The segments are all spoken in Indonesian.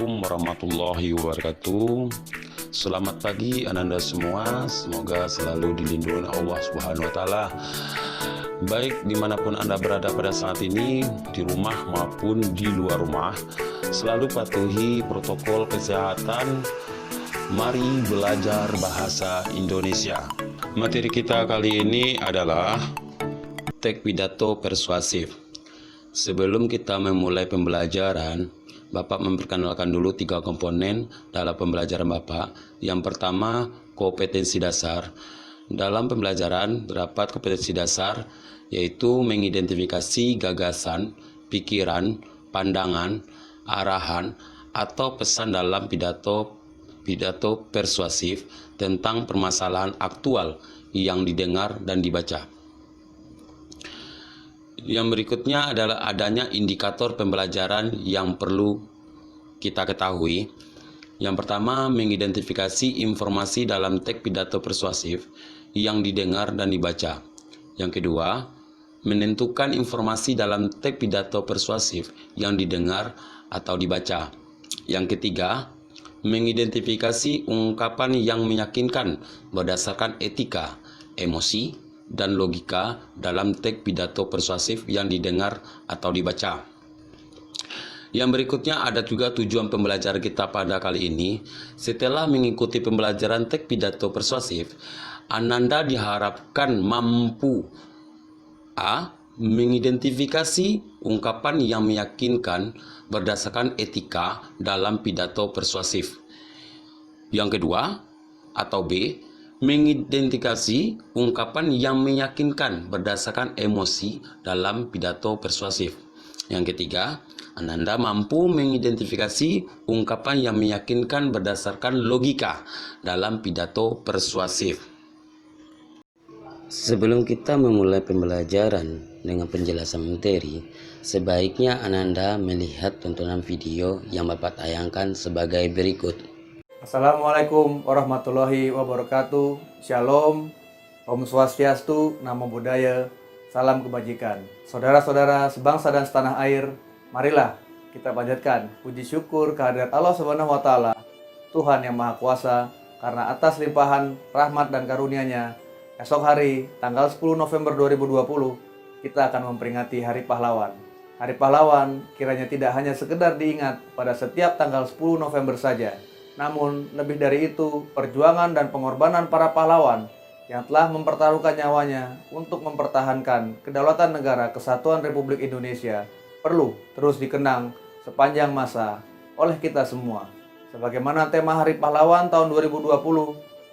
Assalamualaikum warahmatullahi wabarakatuh. Selamat pagi Ananda semua. Semoga selalu dilindungi Allah Subhanahu wa Ta'ala. Baik dimanapun Anda berada pada saat ini, di rumah maupun di luar rumah, selalu patuhi protokol kesehatan. Mari belajar bahasa Indonesia. Materi kita kali ini adalah teks pidato persuasif. Sebelum kita memulai pembelajaran, Bapak memperkenalkan dulu 3 komponen dalam pembelajaran Bapak. Yang pertama, kompetensi dasar. Dalam pembelajaran terdapat kompetensi dasar, yaitu mengidentifikasi gagasan, pikiran, pandangan, arahan, atau pesan dalam pidato persuasif tentang permasalahan aktual yang didengar dan dibaca. Yang berikutnya adalah adanya indikator pembelajaran yang perlu kita ketahui. Yang pertama, mengidentifikasi informasi dalam teks pidato persuasif yang didengar dan dibaca. Yang kedua, menentukan informasi dalam teks pidato persuasif yang didengar atau dibaca. Yang ketiga, mengidentifikasi ungkapan yang meyakinkan berdasarkan etika, emosi, dan logika dalam teks pidato persuasif yang didengar atau dibaca. Yang berikutnya ada juga tujuan pembelajaran kita pada kali ini. Setelah mengikuti pembelajaran teks pidato persuasif, Ananda diharapkan mampu A. Mengidentifikasi ungkapan yang meyakinkan berdasarkan etika dalam pidato persuasif. Yang kedua, atau B. Mengidentifikasi ungkapan yang meyakinkan berdasarkan emosi dalam pidato persuasif. Yang ketiga, Ananda mampu mengidentifikasi ungkapan yang meyakinkan berdasarkan logika dalam pidato persuasif. Sebelum kita memulai pembelajaran dengan penjelasan materi, sebaiknya Ananda melihat tontonan video yang Bapak tayangkan sebagai berikut. Assalamualaikum warahmatullahi wabarakatuh. Shalom, Om Swastiastu, Namo Buddhaya, salam kebajikan. Saudara-saudara sebangsa dan setanah air, marilah kita panjatkan puji syukur kehadirat Allah Subhanahu wa Ta'ala, Tuhan yang Maha Kuasa, karena atas limpahan rahmat dan karunia-Nya, esok hari tanggal 10 November 2020 kita akan memperingati Hari Pahlawan. Hari Pahlawan kiranya tidak hanya sekedar diingat pada setiap tanggal 10 November saja, namun lebih dari itu, perjuangan dan pengorbanan para pahlawan yang telah mempertaruhkan nyawanya untuk mempertahankan kedaulatan negara kesatuan Republik Indonesia perlu terus dikenang sepanjang masa oleh kita semua. Sebagaimana tema Hari Pahlawan tahun 2020,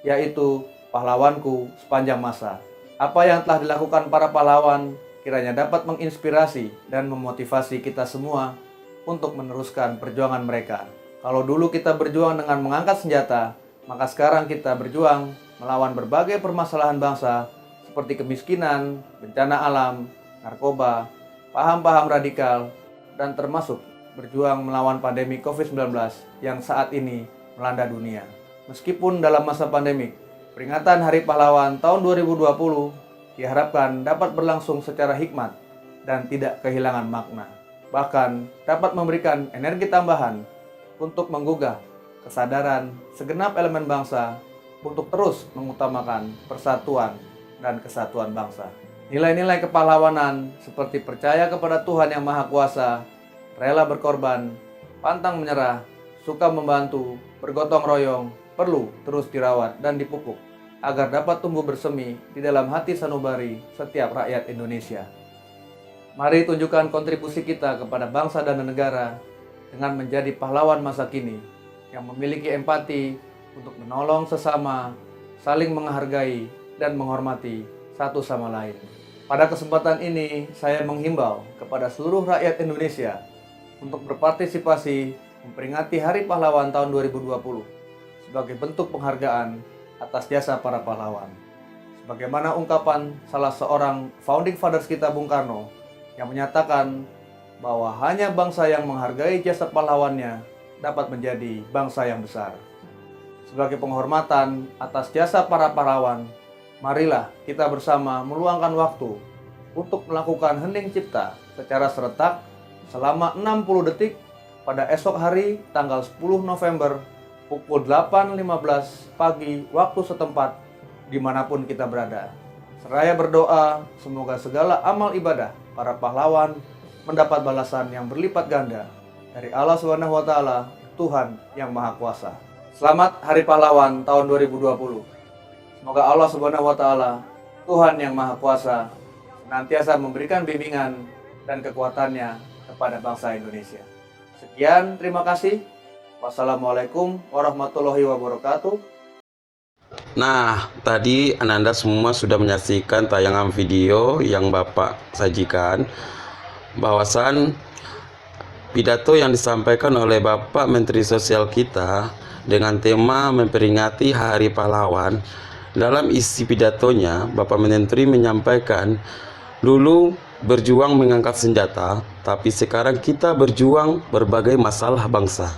yaitu Pahlawanku Sepanjang Masa. Apa yang telah dilakukan para pahlawan kiranya dapat menginspirasi dan memotivasi kita semua untuk meneruskan perjuangan mereka. Kalau dulu kita berjuang dengan mengangkat senjata, maka sekarang kita berjuang melawan berbagai permasalahan bangsa seperti kemiskinan, bencana alam, narkoba, paham-paham radikal, dan termasuk berjuang melawan pandemi COVID-19 yang saat ini melanda dunia. Meskipun dalam masa pandemik, peringatan Hari Pahlawan tahun 2020 diharapkan dapat berlangsung secara hikmat dan tidak kehilangan makna. Bahkan dapat memberikan energi tambahan untuk menggugah kesadaran segenap elemen bangsa untuk terus mengutamakan persatuan dan kesatuan bangsa. Nilai-nilai kepahlawanan seperti percaya kepada Tuhan yang Maha Kuasa, rela berkorban, pantang menyerah, suka membantu, bergotong royong, perlu terus dirawat dan dipupuk agar dapat tumbuh bersemi di dalam hati sanubari setiap rakyat Indonesia. Mari tunjukkan kontribusi kita kepada bangsa dan negara dengan menjadi pahlawan masa kini yang memiliki empati untuk menolong sesama, saling menghargai dan menghormati satu sama lain. Pada kesempatan ini, saya menghimbau kepada seluruh rakyat Indonesia untuk berpartisipasi memperingati Hari Pahlawan tahun 2020 sebagai bentuk penghargaan atas jasa para pahlawan. Sebagaimana ungkapan salah seorang founding fathers kita, Bung Karno, yang menyatakan bahwa hanya bangsa yang menghargai jasa pahlawannya dapat menjadi bangsa yang besar. Sebagai penghormatan atas jasa para pahlawan, marilah kita bersama meluangkan waktu untuk melakukan hening cipta secara serentak selama 60 detik pada esok hari tanggal 10 November pukul 8.15 pagi waktu setempat dimanapun kita berada. Seraya berdoa semoga segala amal ibadah para pahlawan mendapat balasan yang berlipat ganda dari Allah SWT, Tuhan yang Maha Kuasa. Selamat Hari Pahlawan tahun 2020. Semoga Allah SWT, Tuhan yang Maha Kuasa, senantiasa memberikan bimbingan dan kekuatannya kepada bangsa Indonesia. Sekian, terima kasih. Wassalamualaikum warahmatullahi wabarakatuh. Nah, tadi Ananda semua sudah menyaksikan tayangan video yang Bapak sajikan, bahwasan pidato yang disampaikan oleh Bapak Menteri Sosial kita dengan tema memperingati Hari Pahlawan. Dalam isi pidatonya, Bapak Menteri menyampaikan, dulu berjuang mengangkat senjata, tapi sekarang kita berjuang berbagai masalah bangsa.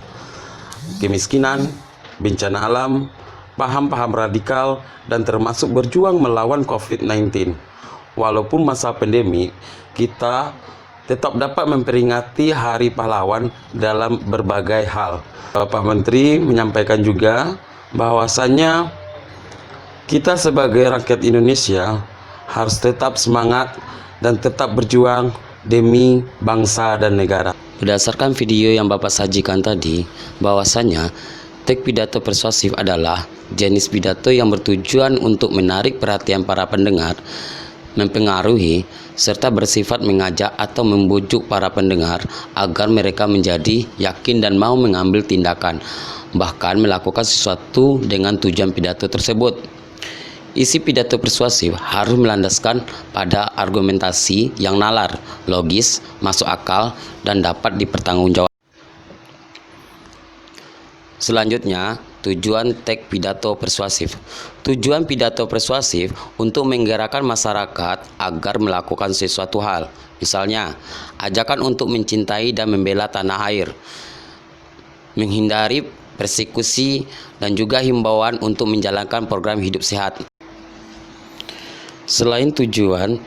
Kemiskinan, bencana alam, paham-paham radikal, dan termasuk berjuang melawan COVID-19. Walaupun masa pandemi, kita tetap dapat memperingati Hari Pahlawan dalam berbagai hal. Bapak Menteri menyampaikan juga bahwasannya kita sebagai rakyat Indonesia harus tetap semangat dan tetap berjuang demi bangsa dan negara. Berdasarkan video yang Bapak sajikan tadi, bahwasannya teks pidato persuasif adalah jenis pidato yang bertujuan untuk menarik perhatian para pendengar, mempengaruhi, serta bersifat mengajak atau membujuk para pendengar agar mereka menjadi yakin dan mau mengambil tindakan, bahkan melakukan sesuatu dengan tujuan pidato tersebut. Isi pidato persuasif harus melandaskan pada argumentasi yang nalar, logis, masuk akal, dan dapat dipertanggungjawabkan. Selanjutnya, tujuan teks pidato persuasif. Tujuan pidato persuasif untuk menggerakkan masyarakat agar melakukan sesuatu hal. Misalnya, ajakan untuk mencintai dan membela tanah air, menghindari persekusi, dan juga himbauan untuk menjalankan program hidup sehat. Selain tujuan,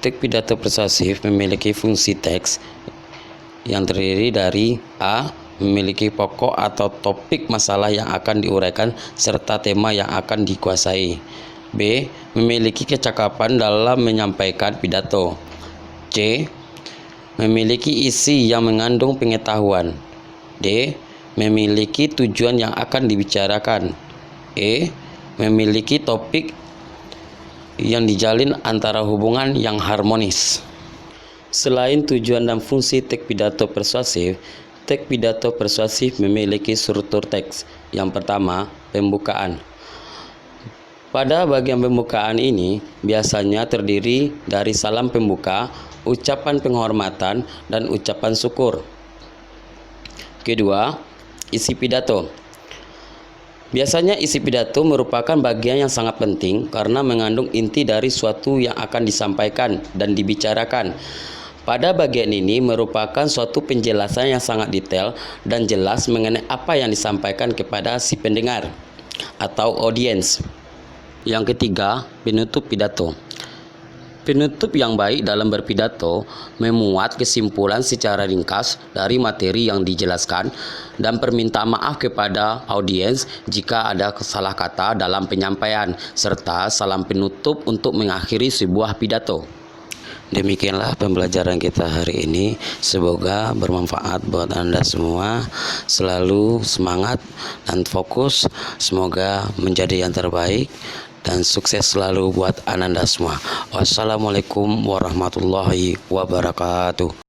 teks pidato persuasif memiliki fungsi teks yang terdiri dari A. Memiliki pokok atau topik masalah yang akan diuraikan serta tema yang akan dikuasai. B. Memiliki kecakapan dalam menyampaikan pidato. C. Memiliki isi yang mengandung pengetahuan. D. Memiliki tujuan yang akan dibicarakan. E. Memiliki topik yang dijalin antara hubungan yang harmonis. Selain tujuan dan fungsi teks pidato persuasif, teks pidato persuasif memiliki struktur teks. Yang pertama, pembukaan. Pada bagian pembukaan ini biasanya terdiri dari salam pembuka, ucapan penghormatan, dan ucapan syukur. Kedua, isi pidato. Biasanya isi pidato merupakan bagian yang sangat penting karena mengandung inti dari suatu yang akan disampaikan dan dibicarakan. Pada bagian ini merupakan suatu penjelasan yang sangat detail dan jelas mengenai apa yang disampaikan kepada si pendengar atau audiens. Yang ketiga, penutup pidato. Penutup yang baik dalam berpidato memuat kesimpulan secara ringkas dari materi yang dijelaskan dan permintaan maaf kepada audiens jika ada salah kata dalam penyampaian, serta salam penutup untuk mengakhiri sebuah pidato. Demikianlah pembelajaran kita hari ini. Semoga bermanfaat buat Anda semua. Selalu semangat dan fokus. Semoga menjadi yang terbaik dan sukses selalu buat Anda semua. Wassalamualaikum warahmatullahi wabarakatuh.